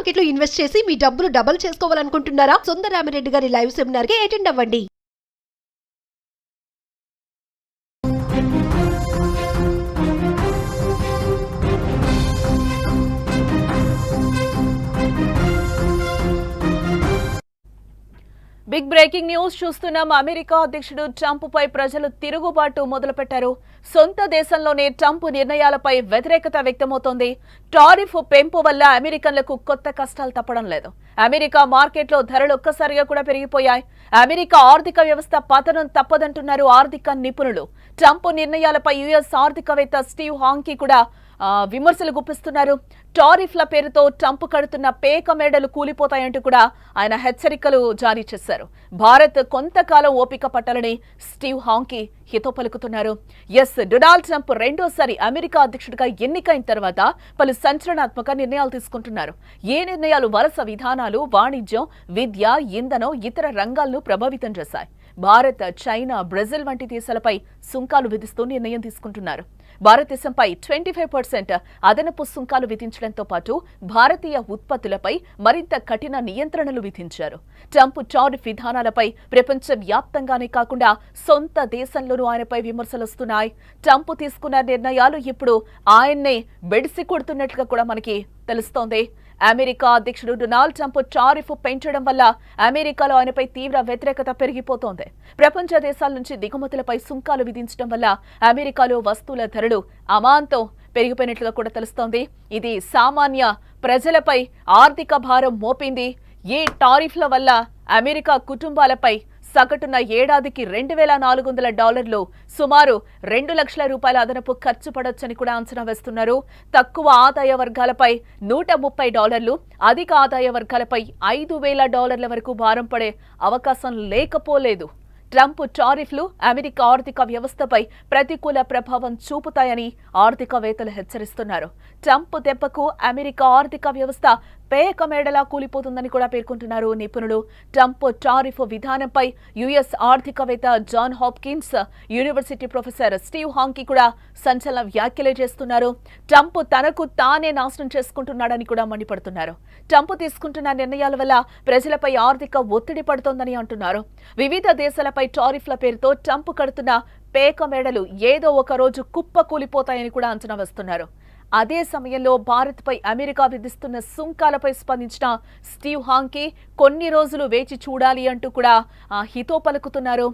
Market లో invest చేసి మీ డబ్బులు డబుల్ చేసుకోవాలనుకుంటున్నారా? సుందరరామిరెడ్డి గారి లైవ్ సెమినార్ కి అటెండ్ అవ్వండి. బిగ్ బ్రేకింగ్ న్యూస్ చూస్తున్నాం. అమెరికా అధ్యక్షుడు ట్రంప్ పై ప్రజలు తిరుగుబాటు మొదలుపెట్టారు. సొంత దేశంలోనే ట్రంప్ నిర్ణయాలపై వ్యతిరేకత వ్యక్తమవుతోంది. టారిఫ్ పెంపు వల్ల అమెరికన్లకు కొత్త కష్టాలు తప్పడం లేదు. అమెరికా మార్కెట్లో ధరలు ఒక్కసారిగా కూడా పెరిగిపోయాయి. అమెరికా ఆర్థిక వ్యవస్థ పతనం తప్పదంటున్నారు ఆర్థిక నిపుణులు. ట్రంప్ నిర్ణయాలపై యుఎస్ ఆర్థికవేత్త స్టీవ్ హాంకీ కూడా విమర్శలు గుప్పిస్తున్నారు. టారిఫ్ల పేరుతో ట్రంప్ కడుతున్న పేక మేడలు కూలిపోతాయంటూ కూడా ఆయన హెచ్చరికలు జారీ చేశారు. భారత్ కొంతకాలం ఓపిక పట్టాలని స్టీవ్ హాంకీ హితో పలుకుతున్నారు. డొనాల్డ్ ట్రంప్ రెండోసారి అమెరికా అధ్యక్షుడిగా ఎన్నికైన తర్వాత పలు సంచలనాత్మక నిర్ణయాలు తీసుకుంటున్నారు. ఏ నిర్ణయాలు వలస విధానాలు, వాణిజ్యం, విద్య, ఇంధనం, ఇతర రంగాలను ప్రభావితం చేశాయి. భారత్, చైనా, బ్రెజిల్ వంటి దేశాలపై సుంకాలు విధిస్తూ నిర్ణయం తీసుకుంటున్నారు. భారతదేశంపై 25% అదనపు సుంకాలు విధించడంతో పాటు భారతీయ ఉత్పత్తులపై మరింత కఠిన నియంత్రణలు విధించారు. ట్రంప్ టారిఫ్ విధానాలపై ప్రపంచ వ్యాప్తంగానే కాకుండా సొంత దేశంలోనూ ఆయనపై విమర్శలు వస్తున్నాయి. ట్రంప్ తీసుకున్న నిర్ణయాలు ఇప్పుడు ఆయన్నే బెడిసి కొడుతున్నట్లుగా కూడా మనకి తెలుస్తోంది. అమెరికా అధ్యక్షుడు డొనాల్డ్ ట్రంప్ టారిఫ్ పెంచడం వల్ల అమెరికాలో ఆయనపై తీవ్ర వ్యతిరేకత పెరిగిపోతోంది. ప్రపంచ దేశాల నుంచి దిగుమతులపై సుంకాలు విధించడం వల్ల అమెరికాలో వస్తువుల ధరలు అమాంతం పెరిగిపోయినట్లుగా కూడా తెలుస్తోంది. ఇది సామాన్య ప్రజలపై ఆర్థిక భారం మోపింది. ఈ టారిఫ్ల వల్ల అమెరికా కుటుంబాలపై సగటున ఏడాదికి $2,400 సుమారు $2 లక్షల అదనపు ఖర్చు పడొచ్చని కూడా అంచనా వేస్తున్నారు. తక్కువ ఆదాయ వర్గాలపై $130, అధిక ఆదాయ వర్గాలపై $5,000 వరకు భారం పడే అవకాశం లేకపోలేదు. ట్రంప్ టారిఫ్లు అమెరికా ఆర్థిక వ్యవస్థపై ప్రతికూల ప్రభావం చూపుతాయని ఆర్థికవేత్తలు హెచ్చరిస్తున్నారు. ట్రంప్ దెబ్బకు అమెరికా ఆర్థిక వ్యవస్థ పేక మేడలా కూలిపోతుందని కూడా పేర్కొంటున్నారు నిపుణులు. ట్రంప్ టారిఫ్ విధానంపై యుఎస్ ఆర్థికవేత్త John Hopkins university professor Steve Hanke కూడా సంచలన వ్యాఖ్యలే చేస్తున్నారు. ట్రంప్ తనకు తానే నాశనం చేసుకుంటున్నాడని కూడా మండిపడుతున్నారు. ట్రంప్ తీసుకుంటున్న నిర్ణయాల వల్ల ప్రజలపై ఆర్థిక ఒత్తిడి పడుతోందని అంటున్నారు. వివిధ దేశాలపై టారిఫ్ల పేరుతో ట్రంప్ కడుతున్న పేక మేడలు ఏదో ఒక రోజు కుప్పకూలిపోతాయని కూడా అంచనా వేస్తున్నారు. అదే సమయంలో భారత్పై అమెరికా విధిస్తున్న సుంకాలపై స్పందించిన స్టీవ్ హాంకీ కొన్ని రోజులు వేచి చూడాలి అంటూ కూడా హితో పలుకుతున్నారు.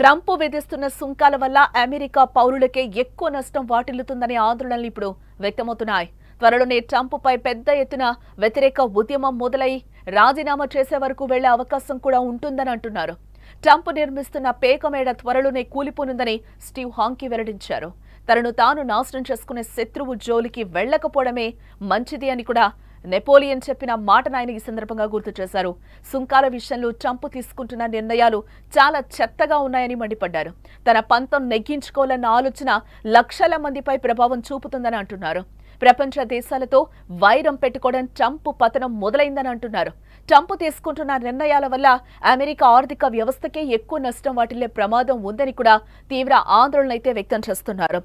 ట్రంప్ విధిస్తున్న సుంకాల వల్ల అమెరికా పౌరులకే ఎక్కువ నష్టం వాటిల్లుతుందనే ఆందోళనలు ఇప్పుడు వ్యక్తమవుతున్నాయి. త్వరలోనే ట్రంప్ పై పెద్ద ఎత్తున వ్యతిరేక ఉద్యమం మొదలై రాజీనామా చేసే వరకు వెళ్లే అవకాశం కూడా ఉంటుందని అంటున్నారు. ట్రంప్ నిర్మిస్తున్న పేకమేడ త్వరలోనే కూలిపోనుందని స్టీవ్ హాంకీ వెల్లడించారు. తనను తాను నాశనం చేసుకునే శత్రువు జోలికి వెళ్లకపోవడమే మంచిది అని కూడా నెపోలియన్ చెప్పిన మాటను ఆయన ఈ సందర్భంగా గుర్తు చేశారు. సుంకాల విషయంలో ట్రంప్ తీసుకుంటున్న నిర్ణయాలు చాలా చెత్తగా ఉన్నాయని మండిపడ్డారు. తన పంతం నెగ్గించుకోవాలన్న ఆలోచన లక్షల మందిపై ప్రభావం చూపుతుందని అంటున్నారు. ప్రపంచ దేశాలతో వైరం పెట్టుకోవడం ట్రంప్ పతనం మొదలైందని అంటున్నారు. ట్రంప్ తీసుకుంటున్న నిర్ణయాల వల్ల అమెరికా ఆర్థిక వ్యవస్థకే ఎక్కువ నష్టం వాటిల్లే ప్రమాదం ఉందని కూడా తీవ్ర ఆందోళనైతే వ్యక్తం చేస్తున్నారు.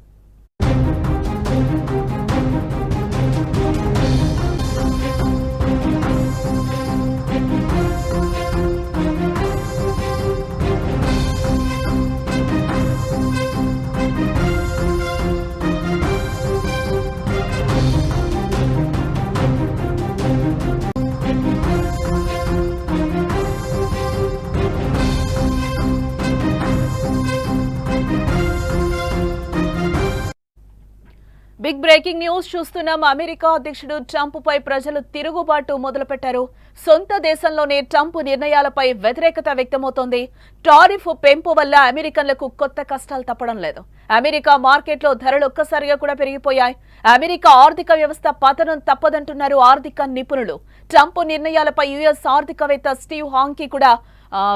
బిగ్ బ్రేకింగ్ న్యూస్ చూస్తున్నాం. అమెరికా అధ్యక్షుడు ట్రంప్ పై ప్రజలు తిరుగుబాటు మొదలుపెట్టారు. సొంత దేశంలోనే ట్రంప్ నిర్ణయాలపై వ్యతిరేకత వ్యక్తమవుతోంది. టారిఫ్ పెంపు వల్ల అమెరికన్లకు కొత్త కష్టాలు తప్పడం లేదు. అమెరికా మార్కెట్లో ధరలు ఒక్కసారిగా కూడా పెరిగిపోయాయి. అమెరికా ఆర్థిక వ్యవస్థ పతనం తప్పదంటున్నారు ఆర్థిక నిపుణులు. ట్రంప్ నిర్ణయాలపై యుఎస్ ఆర్థికవేత్త స్టీవ్ హాంకీ కూడా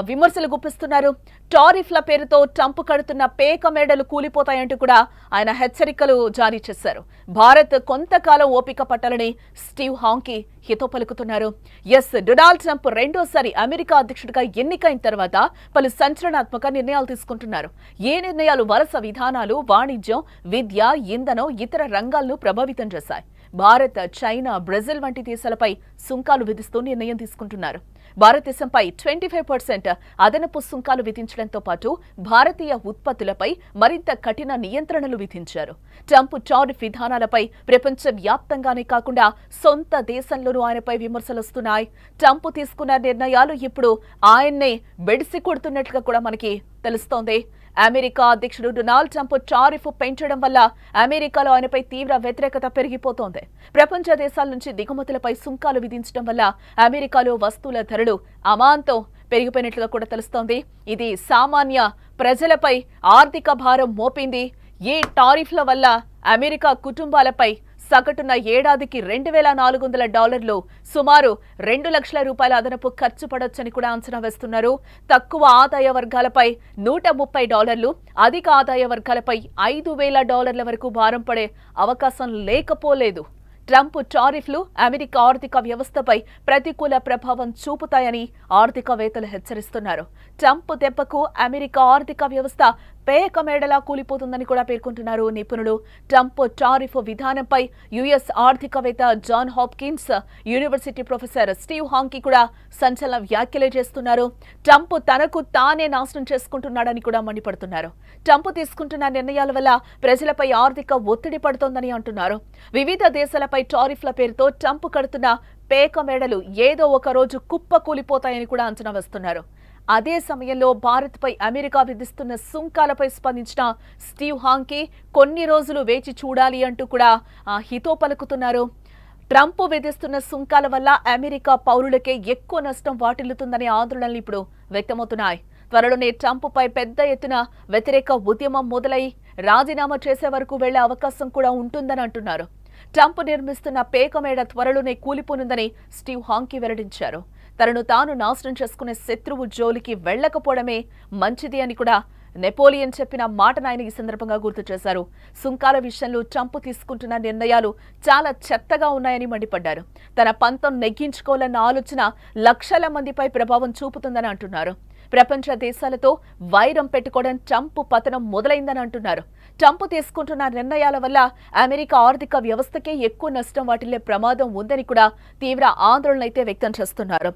విమర్శలు గుప్పిస్తున్నారు. టారిఫ్ల పేరుతో ట్రంప్ కడుతున్న పేక మేడలు కూలిపోతాయంటూ కూడా ఆయన హెచ్చరికలు జారీ చేశారు. భారత్ కొంతకాలం ఓపిక పట్టాలని స్టీవ్ హాంకీ హితో పలుకుతున్నారు. డొనాల్డ్ ట్రంప్ రెండోసారి అమెరికా అధ్యక్షుడిగా ఎన్నికైన తర్వాత పలు సంచలనాత్మక నిర్ణయాలు తీసుకుంటున్నారు. ఏ నిర్ణయాలు వలస విధానాలు, వాణిజ్యం, విద్య, ఇంధనం, ఇతర రంగాలను ప్రభావితం చేశాయి. భారత్, చైనా, బ్రెజిల్ వంటి దేశాలపై సుంకాలు విధిస్తూ నిర్ణయం తీసుకుంటున్నారు. భారతదేశంపై 25% అదనపు సుంకాలు విధించడంతో పాటు భారతీయ ఉత్పత్తులపై మరింత కఠిన నియంత్రణలు విధించారు. ట్రంప్ టారిఫ్ విధానాలపై ప్రపంచ వ్యాప్తంగానే కాకుండా సొంత దేశంలోనూ ఆయనపై విమర్శలొస్తున్నాయి. ట్రంప్ తీసుకున్న నిర్ణయాలు ఇప్పుడు ఆయన్నే బెడిసి కొడుతున్నట్లుగా కూడా మనకి తెలుస్తోంది. అమెరికా అధ్యక్షుడు డొనాల్డ్ ట్రంప్ టారిఫ్ పెంచడం వల్ల అమెరికాలో ఆయనపై తీవ్ర వ్యతిరేకత పెరిగిపోతోంది. ప్రపంచ దేశాల నుంచి దిగుమతులపై సుంకాలు విధించడం వల్ల అమెరికాలో వస్తువుల ధరలు అమాంతం పెరిగిపోయినట్లుగా కూడా తెలుస్తోంది. ఇది సామాన్య ప్రజలపై ఆర్థిక భారం మోపింది. ఈ టారిఫ్ల వల్ల అమెరికా కుటుంబాలపై సగటున ఏడాదికి $2,400 సుమారు $2 లక్షల అదనపు ఖర్చు పడొచ్చని కూడా అంచనా వేస్తున్నారు. తక్కువ ఆదాయ వర్గాలపై $130, అధిక ఆదాయ వర్గాలపై $5,000 వరకు భారం పడే అవకాశం లేకపోలేదు. ట్రంప్ టారిఫ్లు అమెరికా ఆర్థిక వ్యవస్థపై ప్రతికూల ప్రభావం చూపుతాయని ఆర్థికవేత్తలు హెచ్చరిస్తున్నారు. ట్రంప్ దెబ్బకు అమెరికా ఆర్థిక వ్యవస్థ పేకమేడలా కూలిపోతుందని కూడా పేర్కొంటున్నారు నిపుణులు. ట్రంప్ టారిఫ్ విధానంపై యుఎస్ ఆర్థికవేత్త John Hopkins university professor Steve Hanke కూడా సంచలన వ్యాఖ్యలే చేస్తున్నారు. ట్రంప్ తనకు తానే నాశనం చేసుకుంటున్నాడని కూడా మండిపడుతున్నారు. ట్రంప్ తీసుకుంటున్న నిర్ణయాల వల్ల ప్రజలపై ఆర్థిక ఒత్తిడి పడుతోందని అంటున్నారు. వివిధ దేశాలపై టారిఫ్ల పేరుతో ట్రంప్ కడుతున్న పేక మేడలు ఏదో ఒక రోజు కుప్పకూలిపోతాయని కూడా అంచనా వేస్తున్నారు. అదే సమయంలో భారత్పై అమెరికా విధిస్తున్న సుంకాలపై స్పందించిన స్టీవ్ హాంకీ కొన్ని రోజులు వేచి చూడాలి అంటూ కూడా హితో పలుకుతున్నారు. ట్రంప్ విధిస్తున్న సుంకాల వల్ల అమెరికా పౌరులకే ఎక్కువ నష్టం వాటిల్లుతుందనే ఆందోళనలు ఇప్పుడు వ్యక్తమవుతున్నాయి. త్వరలోనే ట్రంప్పై పెద్ద ఎత్తున వ్యతిరేక ఉద్యమం మొదలై రాజీనామా చేసే వరకు వెళ్లే అవకాశం కూడా ఉంటుందని అంటున్నారు. ట్రంప్ నిర్మిస్తున్న పేకమేడ త్వరలోనే కూలిపోనుందని స్టీవ్ హాంకీ వెల్లడించారు. తనను తాను నాశనం చేసుకునే శత్రువు జోలికి వెళ్లకపోవడమే మంచిది అని కూడా నెపోలియన్ చెప్పిన మాటను ఆయన ఈ సందర్భంగా గుర్తు చేశారు. సుంకాల విషయంలో ట్రంప్ తీసుకుంటున్న నిర్ణయాలు చాలా చెత్తగా ఉన్నాయని మండిపడ్డారు. తన పంతం నెగ్గించుకోవాలన్న ఆలోచన లక్షల మందిపై ప్రభావం చూపుతుందని అంటున్నారు. ప్రపంచ దేశాలతో వైరం పెట్టుకోవడం ట్రంప్ పతనం మొదలైందని అంటున్నారు. ట్రంప్ తీసుకుంటున్న నిర్ణయాల వల్ల అమెరికా ఆర్థిక వ్యవస్థకే ఎక్కువ నష్టం వాటిల్లే ప్రమాదం ఉందని కూడా తీవ్ర ఆందోళన అయితే వ్యక్తం చేస్తున్నారు.